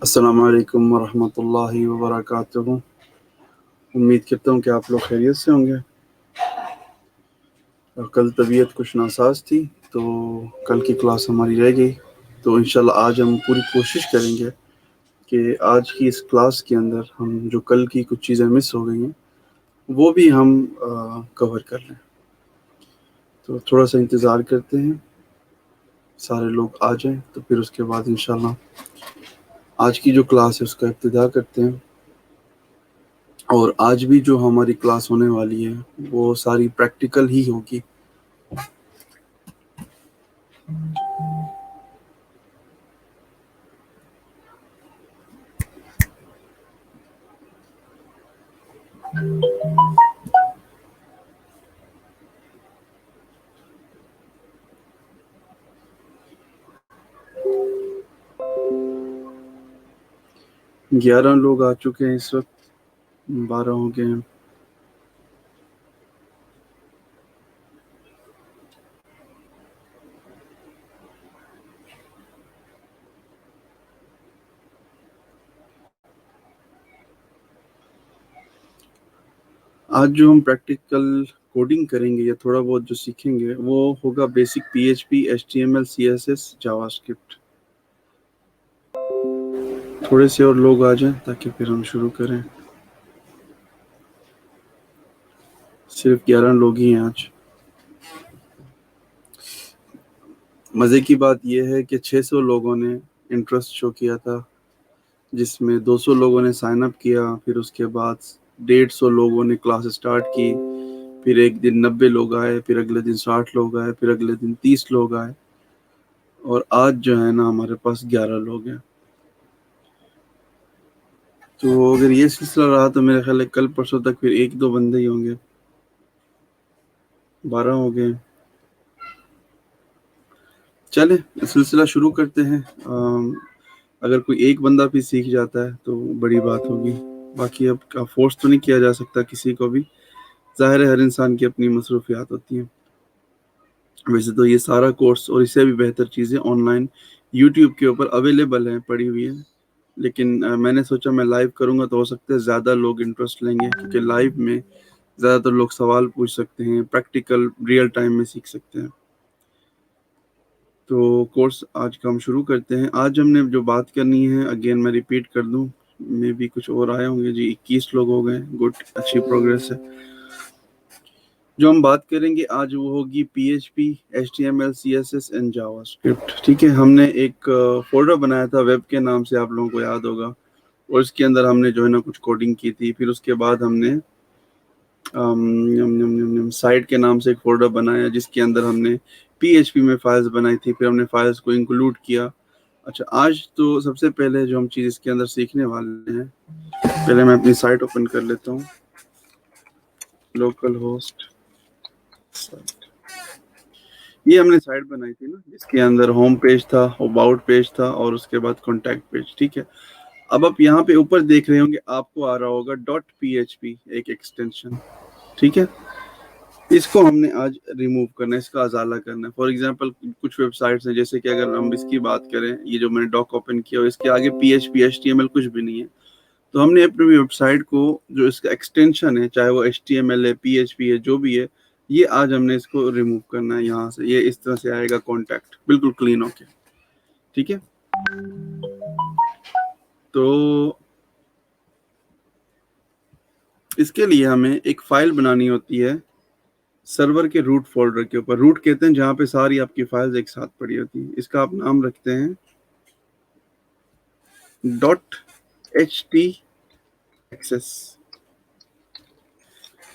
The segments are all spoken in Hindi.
अस्सलाम वालेकुम वरहमतुल्लाहि वबरकातुहू। उम्मीद करता हूँ कि आप लोग खैरियत से होंगे। और कल तबीयत कुछ नासाज थी तो कल की क्लास हमारी रह गई, तो इंशाल्लाह आज हम पूरी कोशिश करेंगे कि आज की इस क्लास के अंदर हम जो कल की कुछ चीज़ें मिस हो गई हैं वो भी हम कवर कर लें। तो थोड़ा सा इंतज़ार करते हैं, सारे लोग आ जाएं, तो फिर उसके बाद इंशाल्लाह आज की जो क्लास है उसका इब्तिदा करते हैं। और आज भी जो हमारी क्लास होने वाली है वो सारी प्रैक्टिकल ही होगी। 11 लोग आ चुके हैं इस वक्त, 12 हो गए हैं। आज जो हम प्रैक्टिकल कोडिंग करेंगे या थोड़ा बहुत जो सीखेंगे वो होगा basic PHP, HTML, CSS, JavaScript. थोड़े से और लोग आ जाएं ताकि फिर हम शुरू करें। सिर्फ 11 लोग ही हैं आज। मज़े की बात यह है कि 600 लोगों ने इंटरेस्ट शो किया था, जिसमें 200 लोगों ने साइन अप किया। फिर उसके बाद 150 लोगों ने क्लास स्टार्ट की। फिर एक दिन 90 लोग आए, फिर अगले दिन 60 लोग आए, फिर अगले दिन 30 लोग आए, और आज जो है ना हमारे पास 11 लोग हैं। तो अगर ये सिलसिला रहा तो मेरे ख्याल है कल परसों तक फिर एक दो बंदे ही होंगे। 12 हो गए। चले सिलसिला शुरू करते हैं। अगर कोई एक बंदा भी सीख जाता है तो बड़ी बात होगी। बाकी अब का फोर्स तो नहीं किया जा सकता किसी को भी, जाहिर है हर इंसान की अपनी मसरूफियात होती हैं। वैसे तो ये सारा कोर्स और इससे भी बेहतर चीज़ें ऑनलाइन यूट्यूब के ऊपर अवेलेबल हैं, पड़ी हुई हैं। लेकिन मैंने सोचा मैं लाइव करूँगा तो हो सकता है ज़्यादा लोग इंटरेस्ट लेंगे, क्योंकि लाइव में ज़्यादातर लोग सवाल पूछ सकते हैं, प्रैक्टिकल रियल टाइम में सीख सकते हैं। तो कोर्स आज का हम शुरू करते हैं। आज हमने जो बात करनी है, अगेन मैं रिपीट कर दूं, मे भी कुछ और आए होंगे जी। 21 लोग हो गए, गुड, अच्छी प्रोग्रेस है। जो हम बात करेंगे आज वो होगी PHP, HTML, CSS and JavaScript. ठीक है, हमने एक फोल्डर बनाया था वेब के नाम से, आप लोगों को याद होगा, और इसके अंदर हमने जो है ना कुछ कोडिंग की थी। फिर उसके बाद हमने साइट के नाम से एक फोल्डर बनाया जिसके अंदर हमने PHP में फाइल्स बनाई थी। फिर हमने फाइल्स को इंक्लूड किया। अच्छा, आज तो सबसे पहले जो हम चीज़ इसके अंदर सीखने वाले हैं, पहले मैं अपनी साइट ओपन कर लेता हूँ। लोकल होस्ट साइट, ये हमने साइट बनाई थी ना, जिसके अंदर होम पेज था, अबाउट पेज था, और उसके बाद कॉन्टैक्ट पेज। ठीक है, अब आप यहाँ पे ऊपर देख रहे होंगे, आपको आ रहा होगा .php, एक एक्सटेंशन। ठीक है, इसको हमने आज रिमूव करना है, इसका अजाला करना है। फॉर एग्जांपल कुछ वेबसाइट्स हैं, जैसे कि अगर हम इसकी बात करें, ये जो मैंने डॉक ओपन किया और इसके आगे PHP, HTML कुछ भी नहीं है, तो हमने अपनी वेबसाइट को जो इसका एक्सटेंशन है, चाहे वो HTML है, PHP है, जो भी है, ये आज हमने इसको रिमूव करना है यहाँ से। ये इस तरह से आएगा कॉन्टैक्ट, बिल्कुल क्लीन होके। ठीक है, तो इसके लिए हमें एक फाइल बनानी होती है सर्वर के रूट फोल्डर के ऊपर। रूट कहते हैं जहाँ पे सारी आपकी फाइल्स एक साथ पड़ी होती हैं। इसका आप नाम रखते हैं .htxs,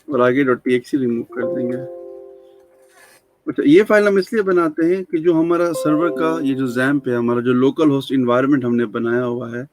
और आगे .txt रिमूव कर देंगे। अच्छा, ये फाइल हम इसलिए बनाते हैं कि जो हमारा सर्वर का ये जो जैम्प है, हमारा जो लोकल होस्ट इन्वायरमेंट हमने बनाया हुआ है,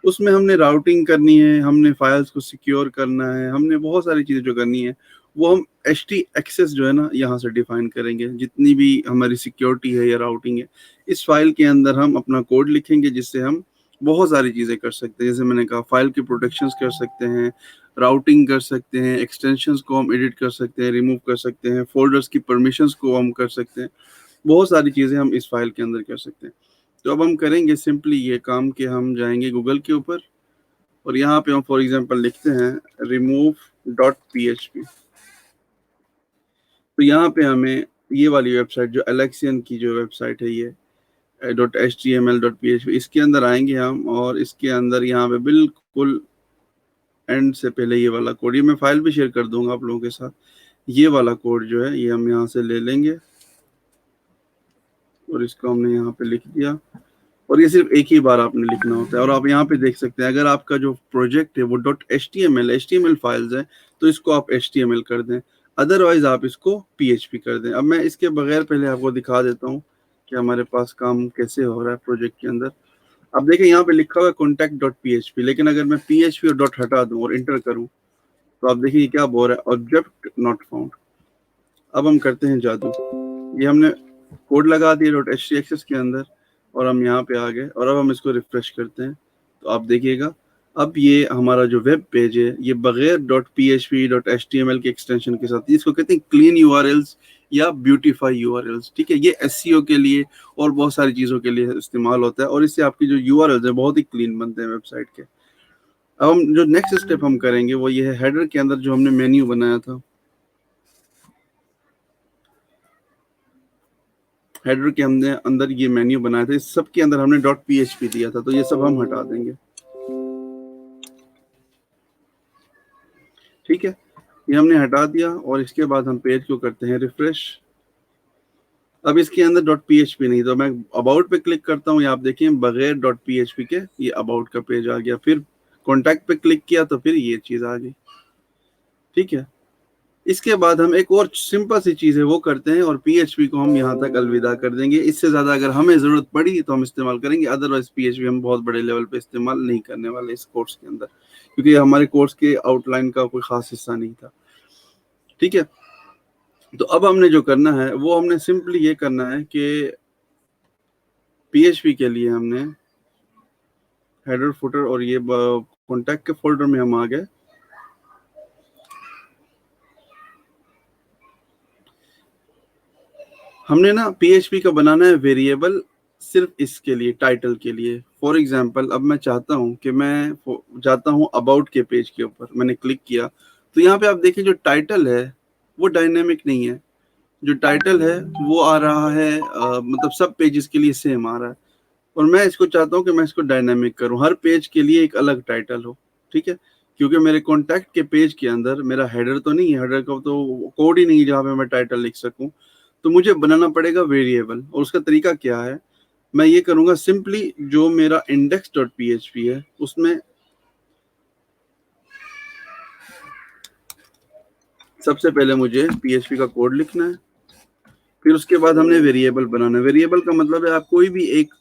उसमें हमने राउटिंग करनी है, हमने फाइल्स को सिक्योर करना है, हमने बहुत सारी चीज़ें जो करनी है वो हम htxs जो है ना यहाँ से डिफाइन करेंगे। जितनी भी हमारी सिक्योरिटी है या राउटिंग है, इस फाइल के अंदर हम अपना कोड लिखेंगे, जिससे हम बहुत सारी चीज़ें कर सकते हैं। जैसे मैंने कहा, फाइल की प्रोटेक्शंस कर सकते हैं, राउटिंग कर सकते हैं, एक्सटेंशंस को हम एडिट कर सकते हैं, रिमूव कर सकते हैं, फोल्डर्स की परमिशंस को हम कर सकते हैं, बहुत सारी चीज़ें हम इस फाइल के अंदर कर सकते हैं। तो अब हम करेंगे सिंपली ये काम कि हम जाएंगे गूगल के ऊपर और यहाँ पे हम फॉर एग्जांपल लिखते हैं remove.php। तो यहाँ पे हमें ये वाली वेबसाइट जो एलेक्सियन की जो वेबसाइट है ये .html.php इसके अंदर आएंगे हम और इसके अंदर यहाँ पे बिल्कुल एंड से पहले ये वाला कोड, ये मैं फाइल भी शेयर कर दूंगा आप लोगों के साथ। ये वाला कोड जो है ये हम यहाँ से ले लेंगे और इसको हमने यहाँ पे लिख दिया और ये सिर्फ एक ही बार आपने लिखना होता है। और आप यहाँ पे देख सकते हैं अगर आपका जो प्रोजेक्ट है वो .html फाइल्स है तो इसको आप html कर दें, अदरवाइज आप इसको php कर दें। अब मैं इसके बगैर पहले आपको दिखा देता हूँ कि हमारे पास काम कैसे हो रहा है प्रोजेक्ट के अंदर। अब देखिए यहाँ पे लिखा हुआ है contact.php, लेकिन अगर मैं php और डॉट हटा दूं और इंटर करूं तो आप देखिए क्या बोल रहा है, ऑब्जेक्ट नॉट फाउंड। अब हम करते हैं जादू, ये हमने कोड लगा दिया .htaccess के अंदर और हम यहाँ पे आ गए और अब हम इसको रिफ्रेश करते हैं तो आप देखिएगा अब ये हमारा जो वेब पेज है ये बगैर .php .html के एक्सटेंशन के साथ, इसको कहते हैं क्लीन यूआरएल्स या ब्यूटीफाई यूआरएल्स। ठीक है, ये एसईओ के लिए और बहुत सारी चीज़ों के लिए इस्तेमाल होता है और इससे आपकी जो यूआरएल्स है बहुत ही क्लीन बनते हैं वेबसाइट के। अब हम जो नेक्स्ट स्टेप हम करेंगे वो ये है हेडर के अंदर जो हमने मेन्यू बनाया था, हेडर के हमने अंदर ये मेन्यू बनाया था, इस सब के अंदर हमने .php दिया था तो ये सब हम हटा देंगे। ठीक है, ये हमने हटा दिया और इसके बाद हम पेज को करते हैं रिफ्रेश। अब इसके अंदर .php नहीं, तो मैं अबाउट पे क्लिक करता हूँ, आप देखिए बगैर .php के ये अबाउट का पेज आ गया। फिर कॉन्टैक्ट पे क्लिक किया तो फिर ये चीज आ गई। ठीक है, इसके बाद हम एक और सिंपल सी चीज है वो करते हैं और PHP को हम यहाँ तक अलविदा कर देंगे। इससे ज्यादा अगर हमें जरूरत पड़ी तो हम इस्तेमाल करेंगे, अदरवाइज PHP हम बहुत बड़े लेवल पे इस्तेमाल नहीं करने वाले इस कोर्स के अंदर, क्योंकि हमारे कोर्स के आउटलाइन का कोई खास हिस्सा नहीं था। ठीक है, तो अब हमने जो करना है वो हमने सिंपली ये करना है कि PHP के लिए हमने हेडर फुटर और ये कॉन्टैक्ट के फोल्डर में हम आ गए। हमने ना PHP का बनाना है वेरिएबल सिर्फ इसके लिए, टाइटल के लिए। फॉर एग्जांपल अब मैं चाहता हूं कि मैं जाता हूं अबाउट के पेज के ऊपर, मैंने क्लिक किया तो यहाँ पे आप देखिए जो टाइटल है वो डायनेमिक नहीं है, जो टाइटल है वो आ रहा है मतलब सब पेजेस के लिए सेम आ रहा है और मैं इसको चाहता हूँ कि मैं इसको डायनेमिक करूँ, हर पेज के लिए एक अलग टाइटल हो। ठीक है, क्योंकि मेरे कॉन्टैक्ट के पेज के अंदर मेरा हेडर तो नहीं है, हेडर का तो कोड ही नहीं है जहाँ पे मैं टाइटल लिख सकूँ, तो मुझे बनाना पड़ेगा वेरिएबल। और उसका तरीका क्या है, मैं ये करूंगा सिंपली जो मेरा index.php है उसमें सबसे पहले मुझे PHP का कोड लिखना है, फिर उसके बाद हमने वेरिएबल बनाना है। वेरिएबल का मतलब है आप कोई भी एक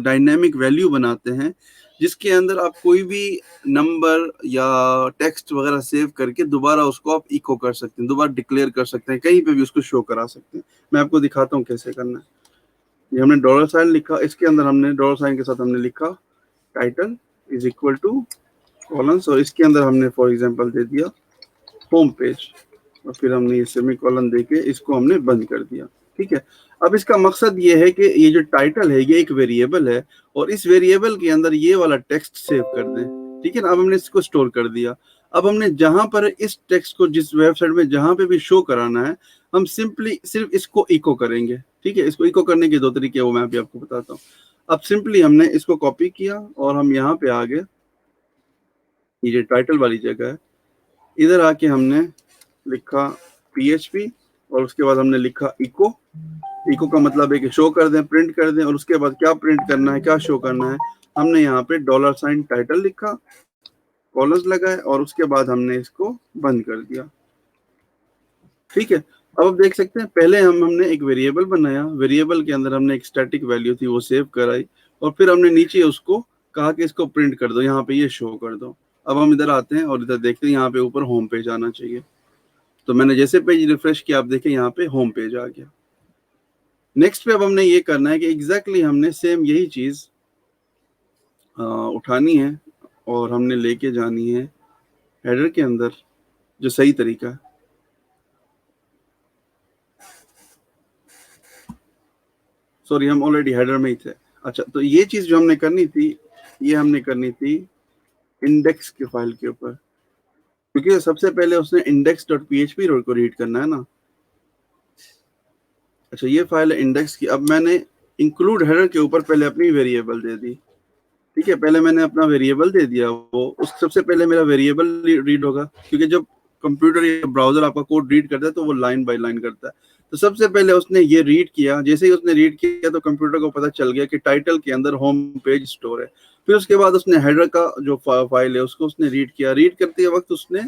डायनेमिक वैल्यू बनाते हैं जिसके अंदर आप कोई भी नंबर या टेक्स्ट वगैरह सेव करके दोबारा उसको आप इको कर सकते हैं, दोबारा डिक्लेयर कर सकते हैं, कहीं पे भी उसको शो करा सकते हैं। मैं आपको दिखाता हूँ कैसे करना है। ये हमने डॉलर साइन लिखा, इसके अंदर हमने डॉलर साइन के साथ हमने लिखा title is equal to colons और इसके अंदर हमने फॉर एग्जांपल दे दिया होम पेज और फिर हमने ये सेमी कॉलन देके इसको हमने बंद कर दिया। ठीक है, अब इसका मकसद ये है कि ये जो टाइटल है ये एक वेरिएबल है और इस वेरिएबल के अंदर ये वाला टेक्स्ट सेव कर दें। ठीक है ना, अब हमने इसको स्टोर कर दिया। अब हमने जहां पर इस टेक्स्ट को जिस वेबसाइट में जहां पे भी शो कराना है हम सिंपली सिर्फ इसको इको करेंगे। ठीक है, इसको इको करने के दो तरीके वो मैं अभी आपको बताता हूँ। अब सिंपली हमने इसको कॉपी किया और हम यहाँ पे आ गए, ये जो टाइटल वाली जगह है इधर आके हमने लिखा PHP और उसके बाद हमने लिखा इको। इको का मतलब है कि शो कर दें, प्रिंट कर दें। और उसके बाद क्या प्रिंट करना है, क्या शो करना है, हमने यहाँ पे डॉलर साइन टाइटल लिखा, कॉलर्स लगाए और उसके बाद हमने इसको बंद कर दिया। ठीक है, अब आप देख सकते हैं पहले हमने एक वेरिएबल बनाया, वेरिएबल के अंदर हमने एक स्टैटिक वैल्यू थी वो सेव कराई और फिर हमने नीचे उसको कहा कि इसको प्रिंट कर दो, यहाँ पे ये शो कर दो। अब हम इधर आते हैं और इधर देखते हैं यहाँ पे ऊपर होम पेज आना चाहिए, तो मैंने जैसे पेज रिफ्रेश किया आप देखें यहाँ पे होम पेज आ गया। नेक्स्ट पे अब हमने ये करना है कि एग्जैक्टली हमने सेम यही चीज उठानी है और हमने लेके जानी है हेडर के अंदर जो सही तरीका है। सॉरी, हम ऑलरेडी हेडर में ही थे। अच्छा, तो ये चीज जो हमने करनी थी, ये हमने करनी थी इंडेक्स के फाइल के ऊपर, क्योंकि सबसे पहले उसने इंडेक्स डॉट पीएचपी को रीड करना है ना। अच्छा, ये फाइल है इंडेक्स की। अब मैंने इंक्लूड हेडर के ऊपर पहले अपनी वेरिएबल दे दी। ठीक है, पहले मैंने अपना वेरिएबल दे दिया, वो उस सबसे पहले मेरा वेरिएबल रीड होगा, क्योंकि जब कंप्यूटर या ब्राउजर आपका कोड रीड करता है तो वो लाइन बाय लाइन करता है। तो सबसे पहले उसने ये रीड किया, जैसे ही उसने रीड किया तो कंप्यूटर को पता चल गया कि टाइटल के अंदर होम पेज स्टोर है। फिर उसके बाद उसने हेडर का जो फाइल है उसको उसने रीड किया। रीड करते वक्त उसने,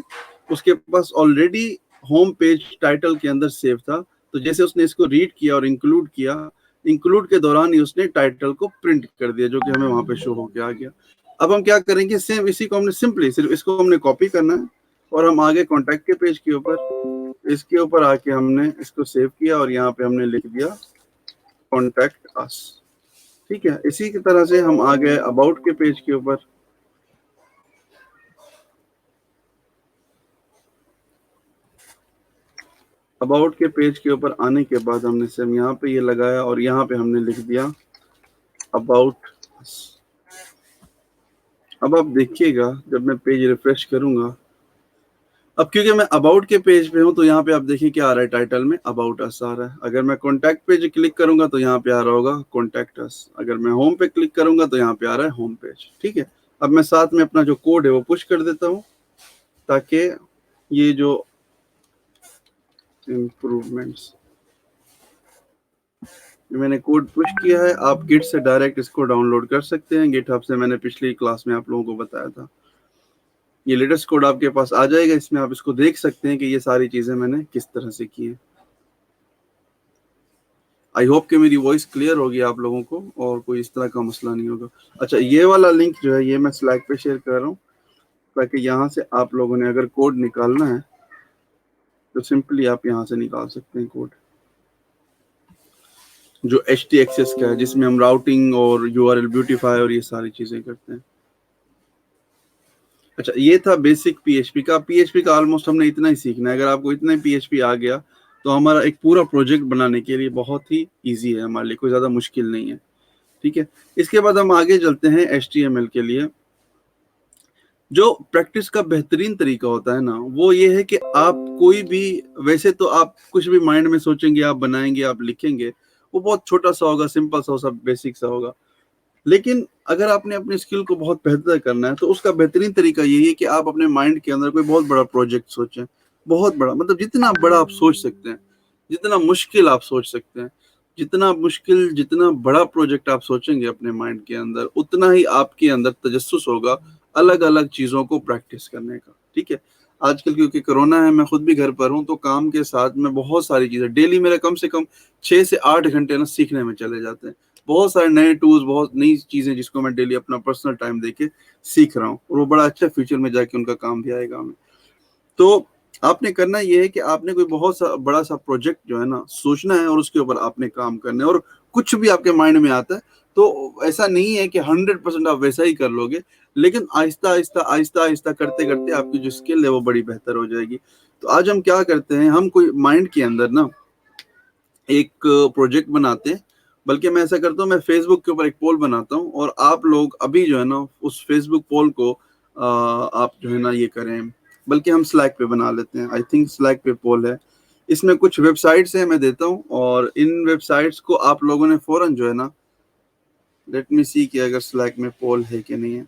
उसके पास ऑलरेडी होम पेज टाइटल के अंदर सेव था, तो जैसे उसने इसको रीड किया और इंक्लूड किया, इंक्लूड के दौरान ही उसने टाइटल को प्रिंट कर दिया, जो कि हमें वहां पे शो होके आ गया। अब हम क्या करेंगे, सेम इसी को हमने सिंपली सिर्फ इसको हमने कॉपी करना है और हम आगे कॉन्टैक्ट के पेज के ऊपर, इसके ऊपर आके हमने इसको सेव किया और यहाँ पे हमने लिख दिया कॉन्टैक्ट अस। ठीक है, इसी की तरह से हम आ गए अबाउट के पेज के ऊपर। अबाउट के पेज के ऊपर आने के बाद हमने सेम यहाँ पे ये लगाया और यहाँ पे हमने लिख दिया अबाउट अस। अब आप देखिएगा जब मैं पेज रिफ्रेश करूंगा, अब क्योंकि मैं अबाउट के पेज पे हूँ तो यहाँ पे आप देखिए क्या आ रहा है, टाइटल में अबाउट अस आ रहा है। अगर मैं कॉन्टैक्ट पेज क्लिक करूंगा तो यहाँ पे आ रहा होगा कॉन्टैक्ट अस। अगर मैं होम पे क्लिक करूंगा तो यहाँ पे आ रहा है होम पेज। ठीक है, अब मैं साथ में अपना जो कोड है वो पुश कर देता हूँ, ताकि ये जो इम्प्रूवमेंट्स मैंने कोड पुश किया है, आप गिट से डायरेक्ट इसको डाउनलोड कर सकते हैं। गिट हब से मैंने पिछली क्लास में आप लोगों को बताया था। ये लेटेस्ट कोड आपके पास आ जाएगा, इसमें आप इसको देख सकते हैं कि ये सारी चीजें मैंने किस तरह से की है। आई होप कि मेरी वॉइस क्लियर होगी आप लोगों को और कोई इस तरह का मसला नहीं होगा। अच्छा, ये वाला लिंक जो है ये मैं स्लैक पे शेयर कर रहा हूँ, ताकि यहाँ से आप लोगों ने अगर कोड निकालना है तो सिंपली आप यहाँ से निकाल सकते हैं कोड, जो HTXS का है, जिसमें हम राउटिंग और URL ब्यूटीफाई और ये सारी चीजें करते हैं। अच्छा, ये था बेसिक पीएचपी का। पीएचपी का ऑलमोस्ट हमने इतना ही सीखना है। अगर आपको इतना ही पीएचपी आ गया तो हमारा एक पूरा प्रोजेक्ट बनाने के लिए बहुत ही इजी है, हमारे लिए कोई ज्यादा मुश्किल नहीं है। ठीक है, इसके बाद हम आगे चलते हैं HTML के लिए। जो प्रैक्टिस का बेहतरीन तरीका होता है ना, वो ये है कि आप कोई भी, वैसे तो आप कुछ भी माइंड में सोचेंगे, आप बनाएंगे, आप लिखेंगे, वो बहुत छोटा सा होगा, सिंपल सा, सब बेसिक सा होगा। लेकिन अगर आपने अपनी स्किल को बहुत बेहतर करना है तो उसका बेहतरीन तरीका यही है कि आप अपने माइंड के अंदर कोई बहुत बड़ा प्रोजेक्ट सोचें। बहुत बड़ा मतलब जितना बड़ा आप सोच सकते हैं, जितना मुश्किल आप सोच सकते हैं, जितना मुश्किल, जितना बड़ा प्रोजेक्ट आप सोचेंगे अपने माइंड के अंदर, उतना ही आपके अंदर तजस्सुस होगा अलग अलग चीजों को प्रैक्टिस करने का। ठीक है, आजकल क्योंकि कोरोना है, मैं खुद भी घर पर हूँ, तो काम के साथ में बहुत सारी चीजें, डेली मेरा कम से कम 6 से 8 घंटे ना सीखने में चले जाते हैं। बहुत सारे नए टूल्स, बहुत नई चीजें जिसको मैं डेली अपना पर्सनल टाइम देके सीख रहा हूँ, और वो बड़ा अच्छा फ्यूचर में जाके उनका काम भी आएगा हमें। तो आपने करना ये है कि आपने कोई बहुत सा बड़ा सा प्रोजेक्ट जो है ना सोचना है और उसके ऊपर आपने काम करना है। और कुछ भी आपके माइंड में आता है तो ऐसा नहीं है कि 100% आप वैसा ही कर लोगे, लेकिन आहिस्ता आहिस्ता आहिस्ता आहिस्ता करते करते आपकी जो स्किल है वो बड़ी बेहतर हो जाएगी। तो आज हम क्या करते हैं, हम कोई माइंड के अंदर ना एक प्रोजेक्ट बनाते हैं। बल्कि मैं ऐसा करता हूँ, मैं फेसबुक के ऊपर एक पोल बनाता हूँ और आप लोग अभी जो है ना उस फेसबुक पोल को आप जो है ना ये करें, बल्कि हम स्लैक पे बना लेते हैं। आई थिंक स्लैक पे पोल है, इसमें कुछ वेबसाइट्स हैं, मैं देता हूँ, और इन वेबसाइट्स को आप लोगों ने फौरन जो है ना, लेट मी सी कि अगर स्लैक में पोल है कि नहीं है,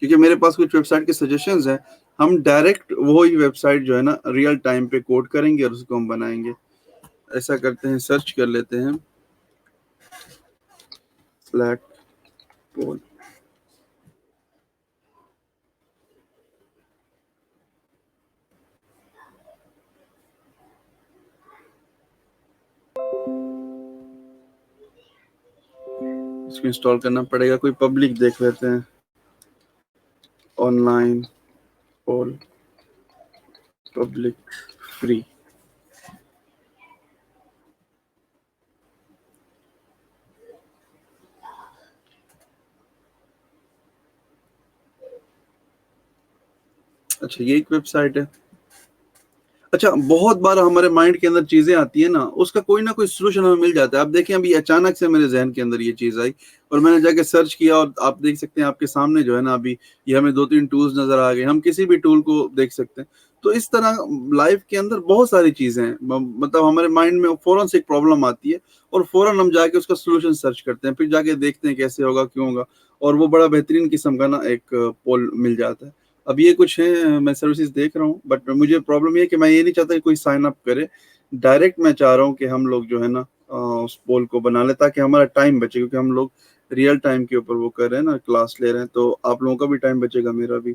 क्योंकि मेरे पास कुछ वेबसाइट के सजेशंस हैं। हम डायरेक्ट वो ही वेबसाइट जो है ना रियल टाइम पे कोड करेंगे और उसको हम बनाएंगे। ऐसा करते हैं, सर्च कर लेते हैं स्लैक पोल। इसको इंस्टॉल करना पड़ेगा, कोई पब्लिक देख लेते हैं, ऑनलाइन पोल पब्लिक फ्री। अच्छा, ये एक वेबसाइट है। अच्छा, बहुत बार हमारे माइंड के अंदर चीजें आती है ना, उसका कोई ना कोई सोल्यूशन हमें मिल जाता है। आप देखें, अभी अचानक से मेरे जहन के अंदर ये चीज आई और मैंने जाके सर्च किया, और आप देख सकते हैं आपके सामने जो है ना, अभी ये हमें 2-3 टूल्स नजर आ गए। हम किसी भी टूल को देख सकते हैं। तो इस तरह लाइफ के अंदर बहुत सारी चीजें हैं, मतलब हमारे माइंड में फौरन से एक प्रॉब्लम आती है और फौरन हम जाके उसका सोल्यूशन सर्च करते हैं, फिर जाके देखते हैं कैसे होगा, क्यों होगा, और वो बड़ा बेहतरीन किस्म का ना एक पोल मिल जाता है। अब ये कुछ है, मैं सर्विसेज देख रहा हूँ, बट मुझे प्रॉब्लम ये है कि मैं ये नहीं चाहता कि कोई साइन अप करे डायरेक्ट। मैं चाह रहा हूँ कि हम लोग जो है ना उस पोल को बना ले, ताकि हमारा टाइम बचे, क्योंकि हम लोग रियल टाइम के ऊपर वो कर रहे हैं ना, क्लास ले रहे हैं, तो आप लोगों का भी टाइम बचेगा, मेरा भी।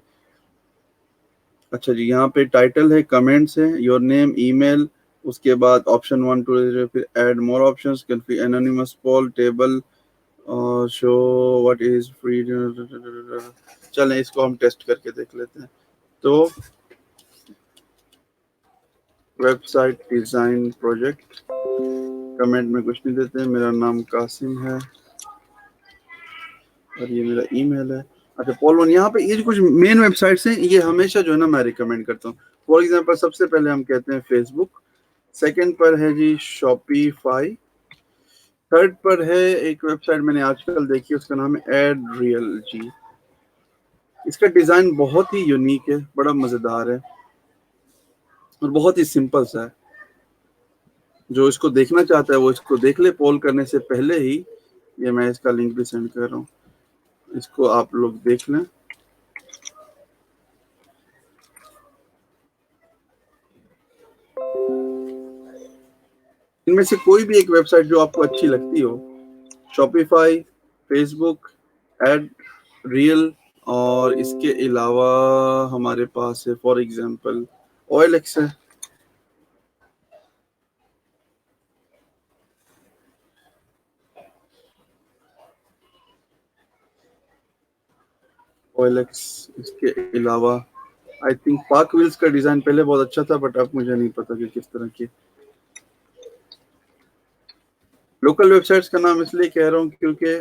अच्छा जी, यहाँ पे टाइटल है, कमेंट्स है, योर नेम, ईमेल, उसके बाद ऑप्शन 1 2, फिर add more options, anonymous poll table, show what is free. चलें, इसको हम टेस्ट करके देख लेते हैं। तो वेबसाइट डिजाइन प्रोजेक्ट, कमेंट में कुछ नहीं देते हैं, मेरा नाम कासिम है और ये मेरा ईमेल है। अच्छा, पॉल वन, यहाँ पे ये जो कुछ मेन वेबसाइट्स हैं, ये हमेशा जो है ना मैं रिकमेंड करता हूँ। फॉर एग्जांपल, सबसे पहले हम कहते हैं फेसबुक, सेकंड पर है जी शॉपिफाई, थर्ड पर है एक वेबसाइट मैंने आजकल देखी, उसका नाम है एड रियल जी। इसका डिजाइन बहुत ही यूनिक है, बड़ा मजेदार है और बहुत ही सिंपल सा है। जो इसको देखना चाहता है वो इसको देख ले, पोल करने से पहले ही। ये मैं इसका लिंक भी सेंड कर रहा हूँ, इसको आप लोग देख लें। इनमें से कोई भी एक वेबसाइट जो आपको अच्छी लगती हो, शॉपिफाई, फेसबुक, एड रियल, और इसके अलावा हमारे पास है फॉर एग्जांपल OLX है। OLX, इसके अलावा आई थिंक पार्क व्हील्स का डिजाइन पहले बहुत अच्छा था, बट अब मुझे नहीं पता कि किस तरह की। लोकल वेबसाइट्स का नाम इसलिए कह रहा हूँ क्योंकि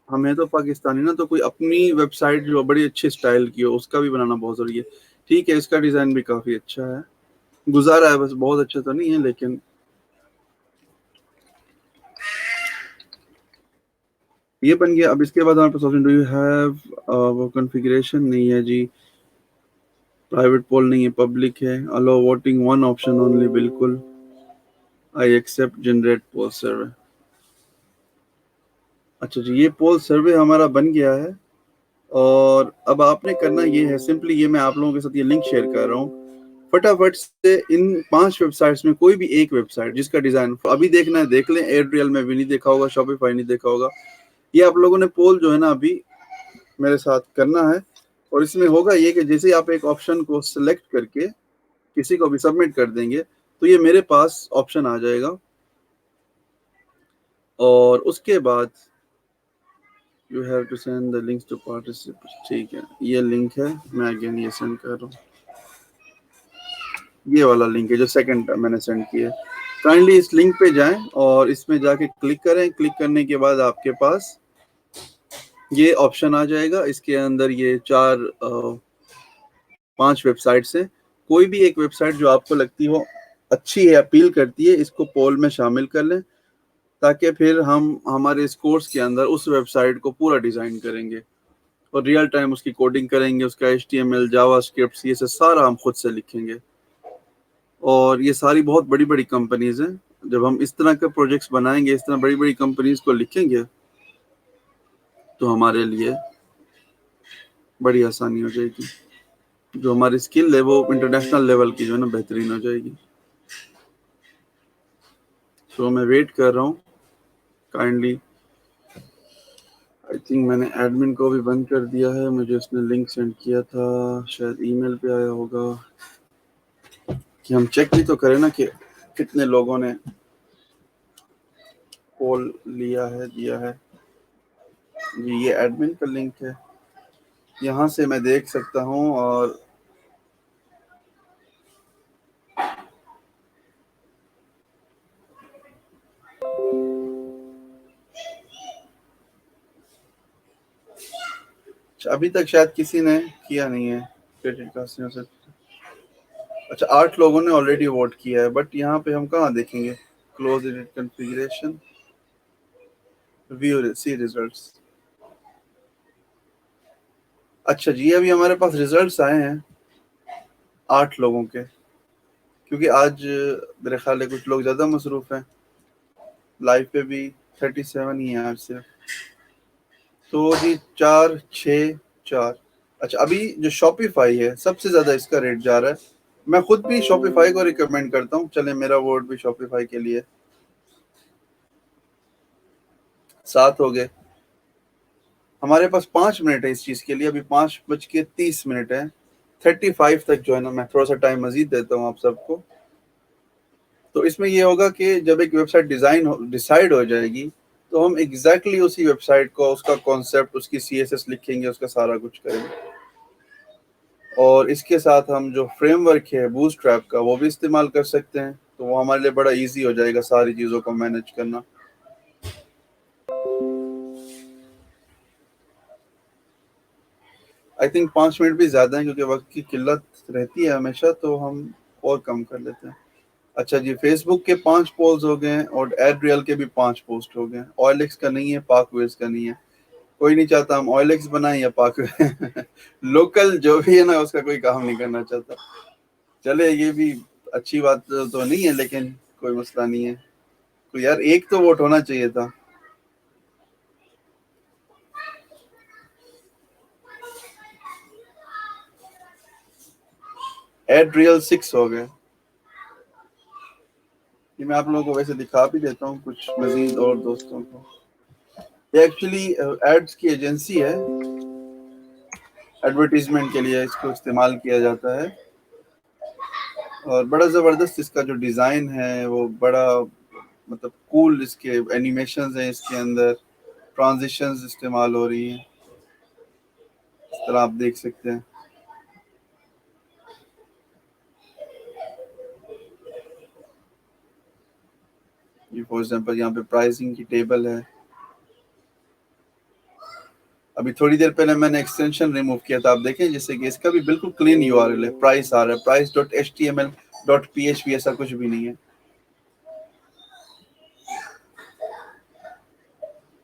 हमें तो पाकिस्तानी ना, तो कोई अपनी वेबसाइट जो बड़ी अच्छी स्टाइल की हो उसका भी बनाना बहुत जरूरी है। ठीक है, इसका डिजाइन भी काफी अच्छा है, गुजारा है, बस बहुत अच्छा तो नहीं है, लेकिन ये बन गया। अब इसके बाद हमारे पास ऑप्शन, डू यू हैव, वो कॉन्फ़िगरेशन नहीं है जी, प्राइवेट पोल नहीं है, पब्लिक है, अलो वोटिंग वन ऑप्शन ओनली, बिल्कुल, आई एक्सेप्ट जनरेट पोल सर्वे। अच्छा जी, ये पोल सर्वे हमारा बन गया है, और अब आपने करना ये है, सिंपली ये मैं आप लोगों के साथ ये लिंक शेयर कर रहा हूँ। फटाफट से इन 5 वेबसाइट्स में कोई भी एक वेबसाइट जिसका डिजाइन अभी देखना है देख लें। एयरटेल में भी नहीं देखा होगा, शॉपिफाई नहीं देखा होगा। ये आप लोगों ने पोल जो है ना अभी मेरे साथ करना है, और इसमें होगा ये कि जैसे ही आप एक ऑप्शन को सिलेक्ट करके किसी को भी सबमिट कर देंगे, तो ये मेरे पास ऑप्शन आ जाएगा, और उसके बाद you have to send the links to participate. ठीक है, ये लिंक है, मैं अगेन ये सेंड कर रहा हूँ। ये वाला लिंक है जो सेकंड मैंने सेंड किया है। काइंडली इस लिंक पे जाएं और इसमें जाके क्लिक करें। क्लिक करने के बाद आपके पास ये ऑप्शन आ जाएगा, इसके अंदर ये 5 वेबसाइट से कोई भी एक वेबसाइट जो आपको लगती हो अच्छी है, अपील करती है, इसको पोल में शामिल कर लें, ताकि फिर हम हमारे इस कोर्स के अंदर उस वेबसाइट को पूरा डिजाइन करेंगे और रियल टाइम उसकी कोडिंग करेंगे, उसका HTML, जावास्क्रिप्ट, ये सारा हम खुद से लिखेंगे। और ये सारी बहुत बड़ी बड़ी कंपनीज हैं। जब हम इस तरह के प्रोजेक्ट्स बनाएंगे, इस तरह बड़ी बड़ी कंपनीज को लिखेंगे, तो हमारे लिए बड़ी आसानी हो जाएगी। जो हमारी स्किल है वो इंटरनेशनल लेवल की जो है ना बेहतरीन हो जाएगी। तो मैं वेट कर रहा हूँ काइंडली। आई थिंक मैंने एडमिन को भी बंद कर दिया है, मुझे उसने लिंक सेंड किया था, शायद ईमेल पे आया होगा। कि हम चेक भी तो करें ना कि कितने लोगों ने कॉल लिया है, दिया है। जी, ये एडमिन का लिंक है, यहाँ से मैं देख सकता हूँ। और अभी तक शायद किसी ने किया नहीं है क्रेडिट कार्ड से। अच्छा 8 लोगों ने ऑलरेडी वोट किया है, बट यहाँ पे हम कहाँ देखेंगे? क्लोज एडिट कॉन्फ़िगरेशन, व्यू सी रिजल्ट्स। अच्छा जी, अभी हमारे पास रिजल्ट्स आए हैं 8 लोगों के, क्योंकि आज मेरे ख्याल है कुछ लोग ज़्यादा मसरूफ़ हैं। लाइव पे भी 37 ही है आज सिर्फ। तो जी 4 6 4। अच्छा अभी जो शॉपिफाई है सबसे ज़्यादा इसका रेट जा रहा है। मैं खुद भी शॉपिफाई को रिकमेंड करता हूँ। चले मेरा वोट भी शॉपिफाई के लिए। 7 हो गए। हमारे पास 5 मिनट है इस चीज़ के लिए। अभी 5:30 है। 35 तक जो है ना, मैं थोड़ा सा टाइम मजीद देता हूँ आप सबको। तो इसमें ये होगा कि जब एक वेबसाइट डिसाइड हो जाएगी, तो हम एग्जैक्टली उसी वेबसाइट को, उसका कॉन्सेप्ट, उसकी सीएसएस लिखेंगे, उसका सारा कुछ करेंगे। और इसके साथ हम जो फ्रेमवर्क है बूटस्ट्रैप का, वो भी इस्तेमाल कर सकते हैं। तो वो हमारे लिए बड़ा इजी हो जाएगा सारी चीज़ों को मैनेज करना। आई थिंक 5 मिनट भी ज़्यादा है, क्योंकि वक्त की किल्लत रहती है हमेशा, तो हम और कम कर लेते हैं। अच्छा जी, फेसबुक के 5 पोल्स हो गए हैं और एडरियल के भी 5 पोस्ट हो गए हैं। ऑयलेक्स का नहीं है, पाकवेज का नहीं है। कोई नहीं चाहता हम ऑयलेक्स बनाएं या पाकवे लोकल जो भी है ना, उसका कोई काम नहीं करना चाहता। चले, ये भी अच्छी बात तो नहीं है, लेकिन कोई मसला नहीं है। तो यार एक तो वोट होना चाहिए था। एडरियल 6 हो गए। ये मैं आप लोगों को वैसे दिखा भी देता हूँ कुछ मजीद और दोस्तों को। ये एक्चुअली एड्स की एजेंसी है। एडवर्टीजमेंट के लिए इसको इस्तेमाल किया जाता है। और बड़ा ज़बरदस्त इसका जो डिज़ाइन है वो बड़ा, मतलब कूल, इसके एनिमेशंस हैं इसके अंदर, ट्रांजिशंस इस्तेमाल हो रही हैं, इस तरह आप देख सकते हैं। ये फॉर एग्जांपल यहाँ पे प्राइसिंग की टेबल है। अभी थोड़ी देर पहले मैंने एक्सटेंशन रिमूव किया था, आप देखें, जैसे कि इसका भी बिल्कुल क्लीन यूआरएल है। प्राइस आ रहा है, price dot HTML dot PHP, ऐसा कुछ भी नहीं है।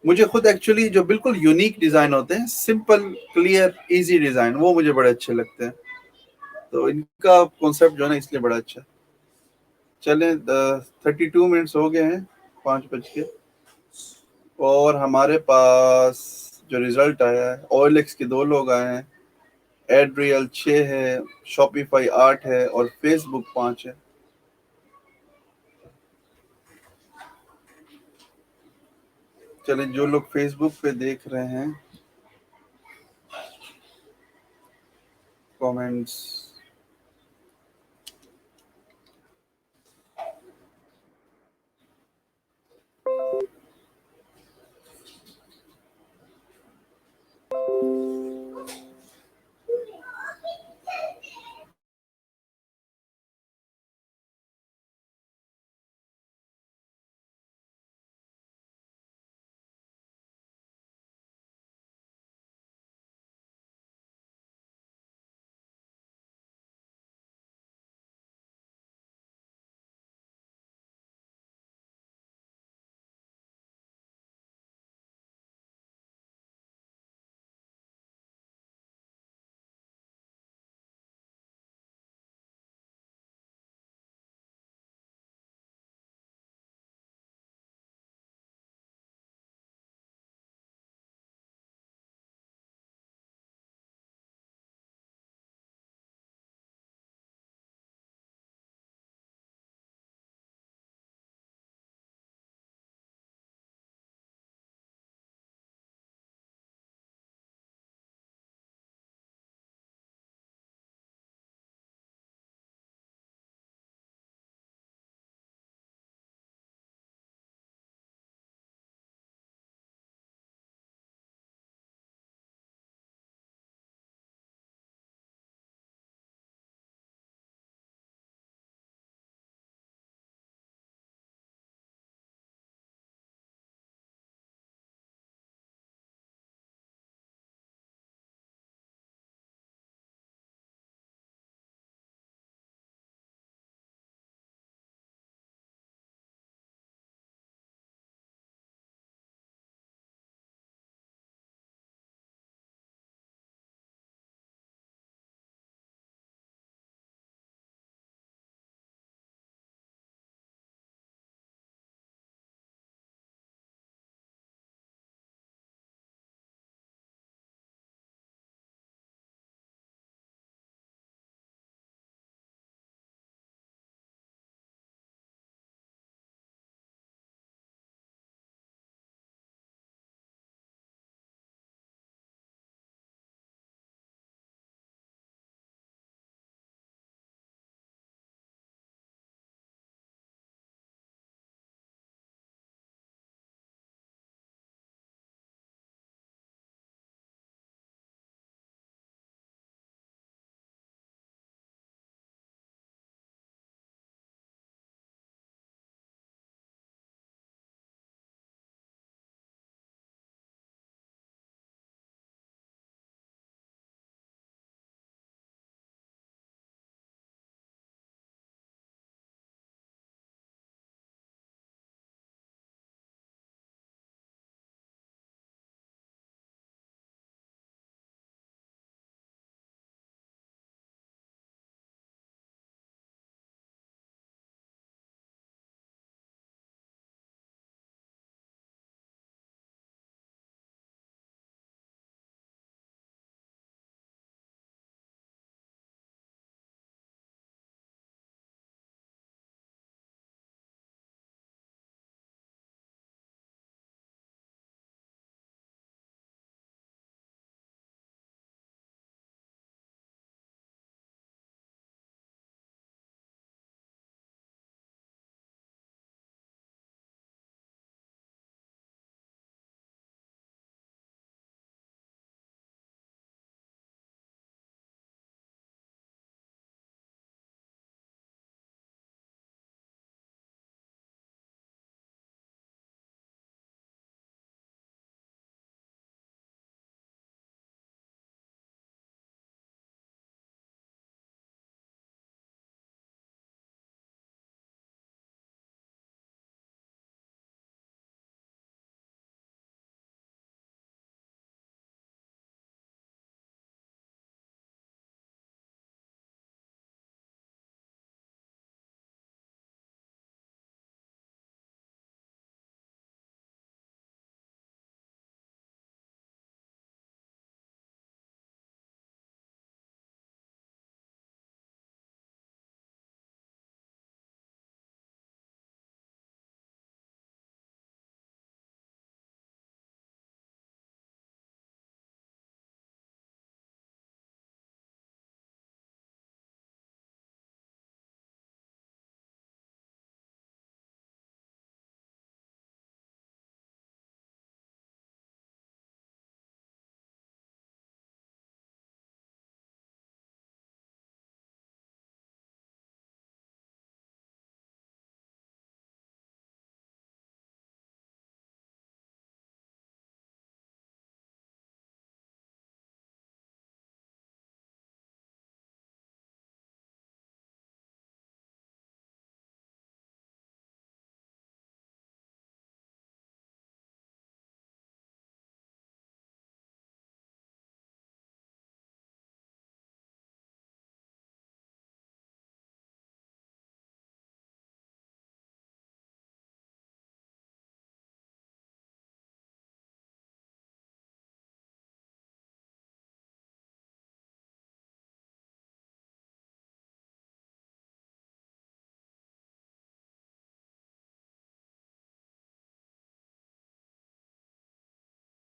मुझे खुद एक्चुअली जो बिल्कुल यूनिक डिज़ाइन होते हैं, सिंपल क्लियर इजी डिज़ाइन, वो मुझे बड़े अच्छे लगते हैं। तो इनका कॉन्सेप्ट जो है ना, इसलिए बड़ा अच्छा है। चलें, 32 मिनट्स हो गए हैं, 5 बज के। और हमारे पास जो रिजल्ट आया है, OLX के 2 लोग आए हैं, एडरियल 6 है, शॉपिफाई 8 है और फेसबुक 5 है। चलें, जो लोग फेसबुक पे देख रहे हैं, कमेंट्स